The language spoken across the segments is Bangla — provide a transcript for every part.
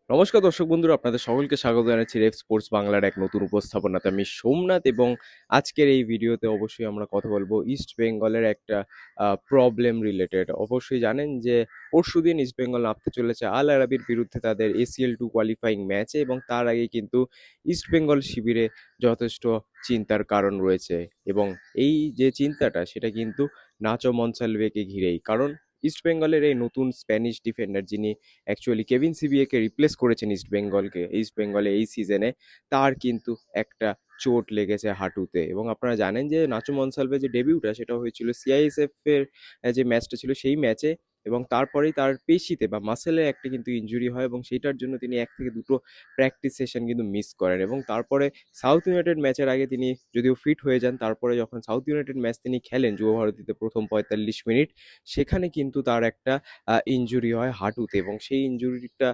নমস্কার দর্শক বন্ধুরা, আপনাদের সকলকে স্বাগত জানাচ্ছি রেফ স্পোর্টস বাংলার এক নতুন উপস্থাপনাতে। আমি সোমনাথ এবং আজকের এই ভিডিওতে অবশ্যই আমরা কথা বলবো ইস্ট বেঙ্গলের একটা প্রবলেম রিলেটেড। অবশ্যই জানেন যে পরশুদিন ইস্ট বেঙ্গল নামতে চলেছে আল আরাবির বিরুদ্ধে তাদের ACL 2 কোয়ালিফাইং ম্যাচে, এবং তার আগে কিন্তু ইস্ট বেঙ্গল শিবিরে যথেষ্ট চিন্তার কারণ রয়েছে। এবং এই যে চিন্তাটা সেটা কিন্তু নাচো মনসালভেকে ঘিরেই, কারণ ইস্ট বেঙ্গলের এই নতুন স্প্যানিশ ডিফেন্ডার, যিনি অ্যাকচুয়ালি কেভিন সিবিএকে রিপ্লেস করেছেন ইস্ট বেঙ্গলে এই সিজনে, তার কিন্তু একটা চোট লেগেছে হাঁটুতে। এবং আপনারা জানেন যে নাচো মনসালভের যে ডেবিউটা সেটা হয়েছিল CISF এর যে ম্যাচটা ছিল সেই ম্যাচে, এবং তারপরেই তার পেশিতে বা মাসেলে একটা কিন্তু ইনজুরি হয়, এবং সেইটার জন্য তিনি 1 থেকে 2টো প্র্যাকটিস সেশন কিন্তু মিস করেন। এবং তারপরে সাউথ ইউনাইটেড ম্যাচের আগে তিনি যদিও ফিট হয়ে যান, তারপরে যখন সাউথ ইউনাইটেড ম্যাচ তিনি খেলেন যুব ভারতীতে প্রথম 45 মিনিট, সেখানে কিন্তু তার একটা ইনজুরি হয় হাঁটুতে, এবং সেই ইনজুরিটা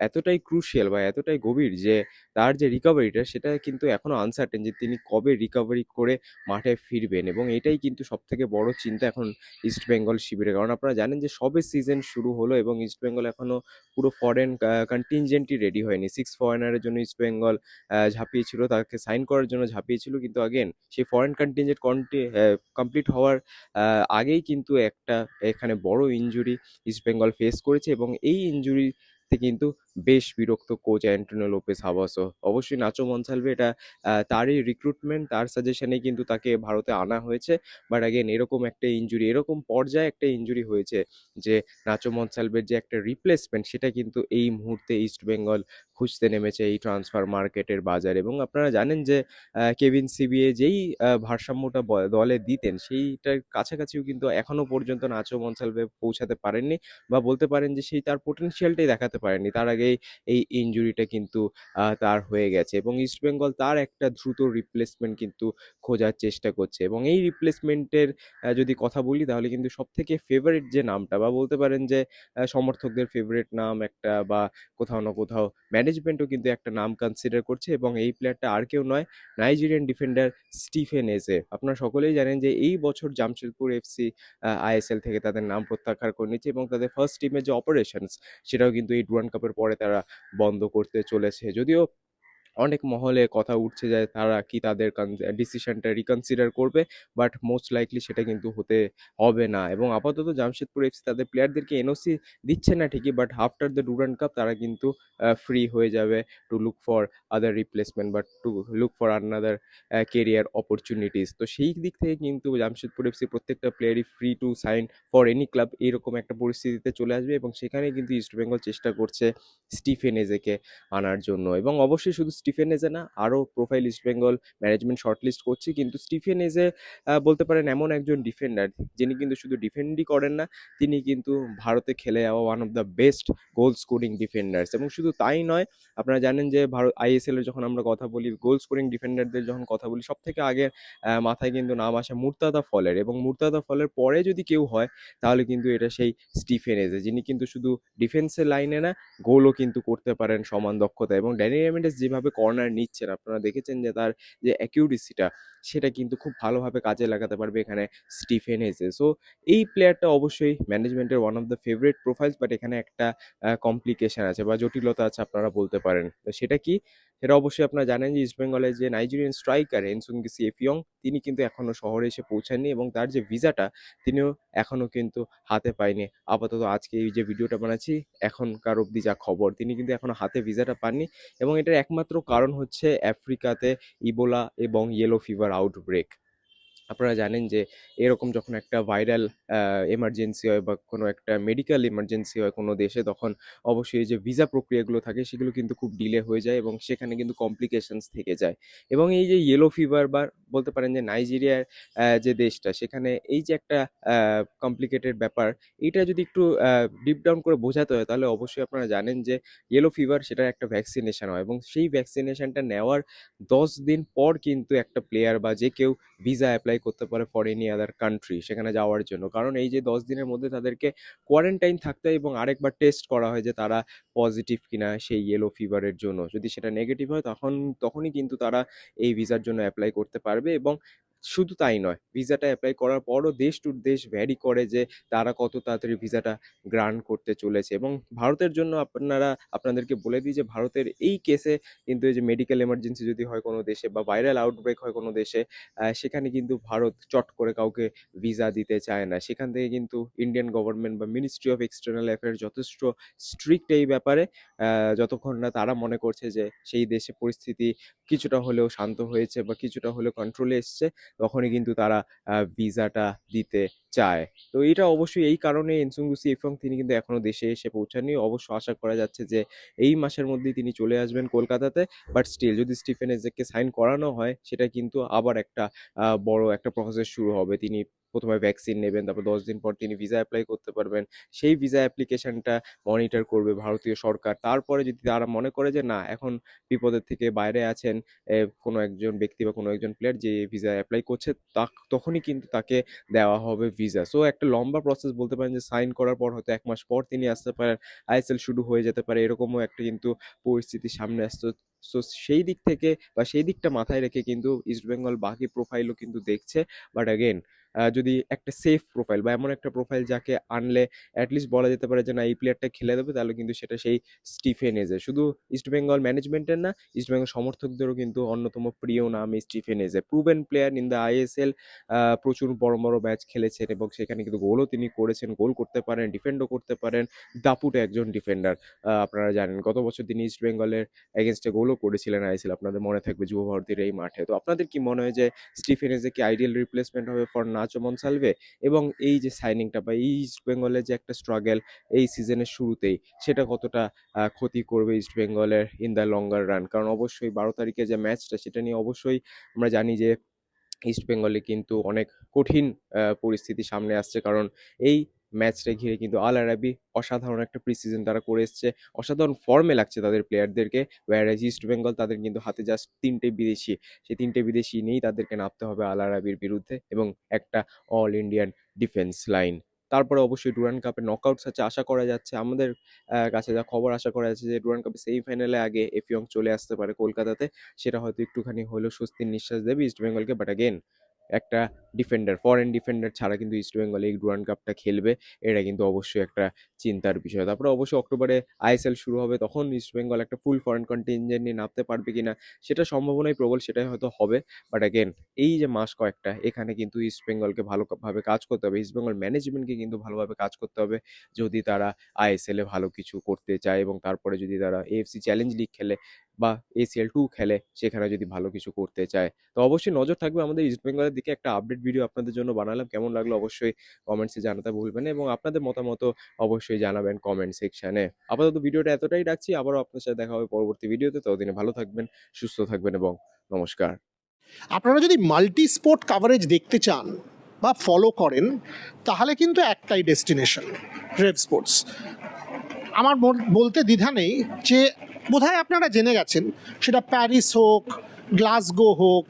এতটাই ক্রুশিয়াল বা এতটাই গভীর যে তার যে রিকভারিটা সেটা কিন্তু এখনো আনসার্টেন, যে তিনি কবে রিকভারি করে মাঠে ফিরবেন। এবং এটাই কিন্তু সবথেকে বড় চিন্তা এখন ইস্ট বেঙ্গল শিবিরে, কারণ আপনারা জানেন যে সবে সিজন শুরু হলো এবং ইস্ট বেঙ্গল এখনো পুরো ফরেন কন্টিনজেন্টই রেডি হয়নি। 6 ফরেনারের জন্য ইস্ট বেঙ্গল ঝাঁপিয়েছিল, তাকে সাইন করার জন্য ঝাঁপিয়েছিল, কিন্তু আগেন সেই ফরেন কন্টিনজেন্ট কমপ্লিট হওয়ার আগেই কিন্তু একটা এখানে বড় ইনজুরি ইস্ট বেঙ্গল ফেস করেছে, এবং এই ইনজুরিতে কিন্তু বেশ বিরক্ত কোচ অ্যান্টোনিও লোপেস হাবাসও। অবশ্যই নাচো মনসালভে এটা তারই রিক্রুটমেন্ট, তার সাজেশনেই কিন্তু তাকে ভারতে আনা হয়েছে। বাট অ্যাগেন এরকম একটা ইনজুরি, এরকম পর্যায়ে একটা ইনজুরি হয়েছে যে নাচো মনসালভের যে একটা রিপ্লেসমেন্ট সেটা কিন্তু এই মুহূর্তে ইস্ট বেঙ্গল খুঁজতে নেমেছে এই ট্রান্সফার মার্কেটের বাজারে। এবং আপনারা জানেন যে কেভিন সিবিএ যেই ভারসাম্যটা দলে দিতেন সেইটার কাছাকাছিও কিন্তু এখনো পর্যন্ত নাচো মনসালভে পৌঁছাতে পারেননি, বা বলতে পারেন যে সেই তার পোটেনশিয়ালটাই দেখাতে পারেননি। তার আগেই এই ইনজুরিটা কিন্তু তার হয়ে গেছে, এবং ইস্ট বেঙ্গল তার একটা দ্রুত রিপ্লেসমেন্ট কিন্তু খোঁজার চেষ্টা করছে। এবং এই রিপ্লেসমেন্টের যদি কথা বলি তাহলে কিন্তু সব থেকে ফেভারিট যে নামটা, বা বলতে পারেন যে সমর্থকদের ফেভারিট নাম একটা, বা কোথাও না কোথাও ম্যানেজমেন্টও কিন্তু একটা নাম কনসিডার করছে, এবং এই প্লেয়ারটা আর কেউ নয়, নাইজেরিয়ান ডিফেন্ডার স্টিফেন এজে। আপনারা সকলেই জানেন যে এই বছর জামশেদপুর এফসি ISL থেকে তাদের নাম প্রত্যাহার করে নিচ্ছে, এবং তাদের ফার্স্ট টিমের যে অপারেশনস সেটাও কিন্তু এই ডুরান্ড কাপের পরে তারা বন্ধ করতে চলেছে। যদিও অনেক মহলে কথা উঠছে যে তারা কি তাদের ডিসিশনটা রিকনসিডার করবে, বাট মোস্ট লাইকলি সেটা কিন্তু হতে হবে না। এবং আপাতত জামশেদপুর এফসি তাদের প্লেয়ারদেরকে এনওসি দিচ্ছে না ঠিকই, but after the Durand Cup তারা কিন্তু ফ্রি হয়ে যাবে to look for other replacement, but to look for another career opportunities. তো সেই দিক থেকে কিন্তু জামশেদপুর এফসি প্রত্যেকটা প্লেয়ারই free to sign for any club এরকম একটা পরিস্থিতিতে চলে আসবে, এবং সেখানে কিন্তু ইস্টবেঙ্গল চেষ্টা করছে স্টিফেন এজেকে আনার জন্য। এবং অবশ্যই শুধু স্টিফেন এজে না, আরও profile east Bengal management shortlist করছে, কিন্তু স্টিফেন এজে বলতে পারেন এমন একজন ডিফেন্ডার যিনি কিন্তু শুধু ডিফেন্ডই করেন না, তিনি কিন্তু ভারতে খেলে যাওয়া one of the best goal scoring defenders. এবং শুধু তাই নয়, আপনারা জানেন যে ভারত ISL এর যখন আমরা কথা বলি, গোল স্কোরিং ডিফেন্ডারদের যখন কথা বলি, সব থেকে আগে মাথায় কিন্তু নাম আসে মুর্তাদা ফলের, এবং মুর্তাদা ফলের পরে যদি কেউ হয় তাহলে কিন্তু এটা সেই স্টিফেন এজে, যিনি কিন্তু শুধু ডিফেন্সের লাইনে না, গোলও কিন্তু করতে পারেন সমান দক্ষতা। এবং ড্যানি রেমেন্ডেস যেভাবে কর্নার নিচ্ছেন আপনারা দেখেছেন যে তার যে অ্যাকিউরেসিটা সেটা কিন্তু খুব ভালোভাবে কাজে লাগাতে পারবে এখানে স্টিফেন হেজে। সো এই প্লেয়ারটা অবশ্যই ম্যানেজমেন্টের one of the favourite profiles, but এখানে একটা কমপ্লিকেশন আছে বা জটিলতা আছে আপনারা বলতে পারেন। তো সেটা কি? সেটা অবশ্যই আপনারা জানেন যে ইস্টবেঙ্গলের যে নাইজেরিয়ান স্ট্রাইকার এনসুঙ্গিসি এফিয়ং, তিনি কিন্তু এখনো শহরে এসে পৌঁছাননি, এবং তার যে ভিসাটা তিনিও এখনো কিন্তু হাতে পায়নি। আপাতত আজকে এই যে ভিডিওটা বানাচ্ছি এখনকার অবধি যা খবর, তিনি কিন্তু এখনো হাতে ভিসাটা পাননি, এবং এটার একমাত্র কারণ হচ্ছে আফ্রিকাতে ইবোলা এবং ইয়েলো ফিভার আউটব্রেক। আপনারা জানেন যে এরকম যখন একটা ভাইরাল এমার্জেন্সি হয় বা কোনো একটা মেডিকেল এমার্জেন্সি হয় কোনো দেশে, তখন অবশ্যই যে ভিসা প্রক্রিয়াগুলো থাকে সেগুলো কিন্তু খুব ডিলে হয়ে যায়, এবং সেখানে কিন্তু কমপ্লিকেশনস থেকে যায়। এবং এই যে ইয়েলো ফিভার বা বলতে পারেন যে নাইজেরিয়ার যে দেশটা, সেখানে এই যে একটা কমপ্লিকেটেড ব্যাপার, এটা যদি একটু ডিপ ডাউন করে বোঝাতে হয় তাহলে অবশ্যই আপনারা জানেন যে ইয়েলো ফিভার সেটার একটা ভ্যাকসিনেশন হয়, এবং সেই ভ্যাকসিনেশনটা নেওয়ার 10 দিন পর কিন্তু একটা প্লেয়ার বা যে কেউ ভিসা অ্যাপ্লাই করতে পারে ফর এনি আদার কান্ট্রি সেখানে যাওয়ার জন্য। কারণ এই যে 10 দিনের মধ্যে তাদেরকে কোয়ারেন্টাইন থাকতে হয়, এবং আরেকবার টেস্ট করা হয় যে তারা পজিটিভ কিনা সেই ইয়েলো ফিভারের জন্য। যদি সেটা নেগেটিভ হয় তখনই কিন্তু তারা এই ভিসার জন্য অ্যাপ্লাই করতে পারবে, এবং শুধু তাই নয়, ভিসাটা অ্যাপ্লাই করার পরও দেশ টু দেশ ভ্যারি করে যে তারা কত তাড়াতাড়ি ভিসাটা গ্রান্ট করতে চলেছে। এবং ভারতের জন্য আপনাদেরকে বলে দিই যে ভারতের এই কেসে কিন্তু এই যে মেডিকেল এমার্জেন্সি যদি হয় কোনো দেশে বা ভাইরাল আউটব্রেক হয় কোনো দেশে, সেখানে কিন্তু ভারত চট করে কাউকে ভিসা দিতে চায় না। সেখান থেকে কিন্তু ইন্ডিয়ান গভর্নমেন্ট বা মিনিস্ট্রি অফ এক্সটার্নাল অ্যাফেয়ার্স যথেষ্ট স্ট্রিক্ট এই ব্যাপারে। যতক্ষণ না তারা মনে করছে যে সেই দেশে পরিস্থিতি কিছুটা হলেও শান্ত হয়েছে বা কিছুটা হলেও কন্ট্রোলে এসছে, তখনই কিন্তু তারা ভিসাটা দিতে চায়। তো এটা অবশ্যই এই কারণে এনসুঙ্গু সিফং তিনি কিন্তু এখনো দেশে এসে পৌঁছাননি। অবশ্য আশা করা যাচ্ছে যে এই মাসের মধ্যেই তিনি চলে আসবেন কলকাতাতে। বাট স্টিল যদি স্টিফেন এজেককে সাইন করানো হয়, সেটা কিন্তু আবার একটা বড় একটা প্রসেস শুরু হবে। তিনি প্রথমে ভ্যাকসিন নেবেন, তারপর 10 দিন পর তিনি ভিসা অ্যাপ্লাই করতে পারবেন। সেই ভিসা অ্যাপ্লিকেশনটা মনিটর করবে ভারতীয় সরকার। তারপরে যদি তারা মনে করে যে না, এখন বিপদের থেকে বাইরে আছেন কোনো একজন ব্যক্তি বা কোনো একজন প্লেয়ার যে ভিসা অ্যাপ্লাই করছে, তখনই কিন্তু তাকে দেওয়া হবে ভিসা। সো একটা লম্বা প্রসেস বলতে পারেন যে সাইন করার পর হয়তো 1 মাস পর তিনি আসতে পারেন, আইএসএল শুরু হয়ে যেতে পারে, এরকমও একটা কিন্তু পরিস্থিতি সামনে আসছে। সো সেই দিক থেকে বা সেই দিকটা মাথায় রেখে কিন্তু ইস্টবেঙ্গল বাকি প্রোফাইলও কিন্তু দেখছে। বাট অ্যাগেন, যদি একটা সেফ প্রোফাইল বা এমন একটা প্রোফাইল যাকে আনলে অ্যাটলিস্ট বলা যেতে পারে যে না, এই প্লেয়ারটা খেলে দেবে, তাহলে কিন্তু সেটা সেই স্টিফেন এজে। শুধু ইস্টবেঙ্গল ম্যানেজমেন্টের না, ইস্টবেঙ্গল সমর্থকদেরও কিন্তু অন্যতম প্রিয় নাম এই Stephen Eze. Proven player in the ISL, প্রচুর বড় বড় ম্যাচ খেলেছেন এবং সেখানে কিন্তু গোলও তিনি করেছেন, গোল করতে পারেন, ডিফেন্ডও করতে পারেন। দাপুটে একজন ডিফেন্ডার। আপনারা জানেন গত বছর তিনি ইস্টবেঙ্গলের এগেনস্টে গোলও করেছিলেন আইএসএল, আপনাদের মনে থাকবে যুব ভারতীর এই মাঠে। তো আপনাদের কি মনে হয় যে স্টিফেন এজে কি আইডিয়াল রিপ্লেসমেন্ট হবে ফর নাচো মনসালভে? এবং এই যে সাইনিংটা বা এই ইস্টবেঙ্গলের যে একটা স্ট্রাগল এই সিজনের শুরুতেই, সেটা কতটা ক্ষতি করবে ইস্টবেঙ্গলের ইন দ্য লঙ্গার রান? কারণ অবশ্যই 12 তারিখে যে ম্যাচটা, সেটা নিয়ে অবশ্যই আমরা জানি যে ইস্টবেঙ্গলে কিন্তু অনেক কঠিন পরিস্থিতি সামনে আসছে। কারণ এই ম্যাচটা ঘিরে কিন্তু আল আরাবি অসাধারণ একটা প্রি-সিজন তারা করে এসছে। অসাধারণ ফর্মে লাগছে তাদের প্লেয়ারদেরকে। whereas ইস্টবেঙ্গল, তাদের কিন্তু হাতে জাস্ট 3টে বিদেশি। সেই 3টে বিদেশি নিয়েই তাদেরকে নামতে হবে আল আরাবির বিরুদ্ধে এবং একটা অল ইন্ডিয়ান ডিফেন্স লাইন। তারপরে অবশ্যই ডুরান্ড কাপের নকআউটস আছে, আশা করা যাচ্ছে আমাদের কাছে যা খবর, আশা করা যাচ্ছে যে ডুরান্ড কাপের সেমিফাইনালে আগে এফিয়ং চলে আসতে পারে কলকাতাতে। সেটা হয়তো একটুখানি হলেও স্বস্তির নিঃশ্বাস দেবে ইস্টবেঙ্গলকে। বাট অ্যাগেন, একটা ডিফেন্ডার, ফরেন ডিফেন্ডার ছাড়া কিন্তু ইস্টবেঙ্গল এই ডুরান্ড কাপটা খেলবে, এটা কিন্তু অবশ্যই একটা চিন্তার বিষয়। তারপরে অবশ্যই অক্টোবরে আইএসএল শুরু হবে, তখন ইস্টবেঙ্গল একটা ফুল ফরেন কন্টিনজেন্ট নিয়ে নামতে পারবে কিনা, সেটা সম্ভাবনাই প্রবল, সেটাই হয়তো হবে। বাট অ্যাগেন, এই যে মাস কয়েকটা, এখানে কিন্তু ইস্টবেঙ্গলকে ভালোভাবে কাজ করতে হবে, ইস্টবেঙ্গল ম্যানেজমেন্টকে কিন্তু ভালোভাবে কাজ করতে হবে যদি তারা আইএসএল এ ভালো কিছু করতে চায় এবং তারপরে যদি তারা এএফসি চ্যালেঞ্জ লিগ খেলে বা এসিএল 2 খেলে, সেখানে যদি ভালো কিছু করতে চায়। তো অবশ্যই নজর থাকবে আমাদের ইস্টবেঙ্গলের দিকে। একটা আপডেট ভিডিও আপনাদের জন্য বানালাম, কেমন লাগলো অবশ্যই কমেন্টসে জানাতে ভুলবেন না এবং আপনাদের মতামত অবশ্যই জানাবেন কমেন্ট সেকশনে। আপাতত ভিডিওটা এতটাই রাখছি, আবারও আপনার সাথে দেখা হবে পরবর্তী ভিডিওতে। ততদিনে ভালো থাকবেন, সুস্থ থাকবেন এবং নমস্কার। আপনারা যদি মাল্টি স্পোর্ট কাভারেজ দেখতে চান বা ফলো করেন, তাহলে কিন্তু একটাই ডেস্টিনেশন, রেভ স্পোর্টস। আমার বলতে দ্বিধা নেই যে বোধহয় আপনারা জেনে গেছেন, সেটা প্যারিস হোক, গ্লাসগো হোক,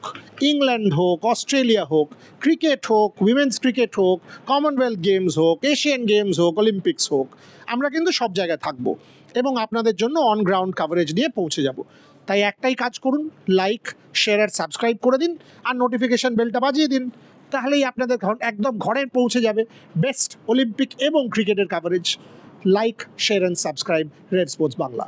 ইংল্যান্ড হোক, অস্ট্রেলিয়া হোক, ক্রিকেট হোক, উইমেন্স ক্রিকেট হোক, কমনওয়েলথ গেমস হোক, এশিয়ান গেমস হোক, অলিম্পিক্স হোক, আমরা কিন্তু সব জায়গায় থাকবো এবং আপনাদের জন্য অন গ্রাউন্ড কাভারেজ নিয়ে পৌঁছে যাব। তাই একটাই কাজ করুন, লাইক, শেয়ার আর সাবস্ক্রাইব করে দিন আর নোটিফিকেশান বেলটা বাজিয়ে দিন। তাহলেই আপনাদের একদম ঘরে পৌঁছে যাবে বেস্ট অলিম্পিক এবং ক্রিকেটের coverage. Like, share and subscribe Rev Sports Bangla.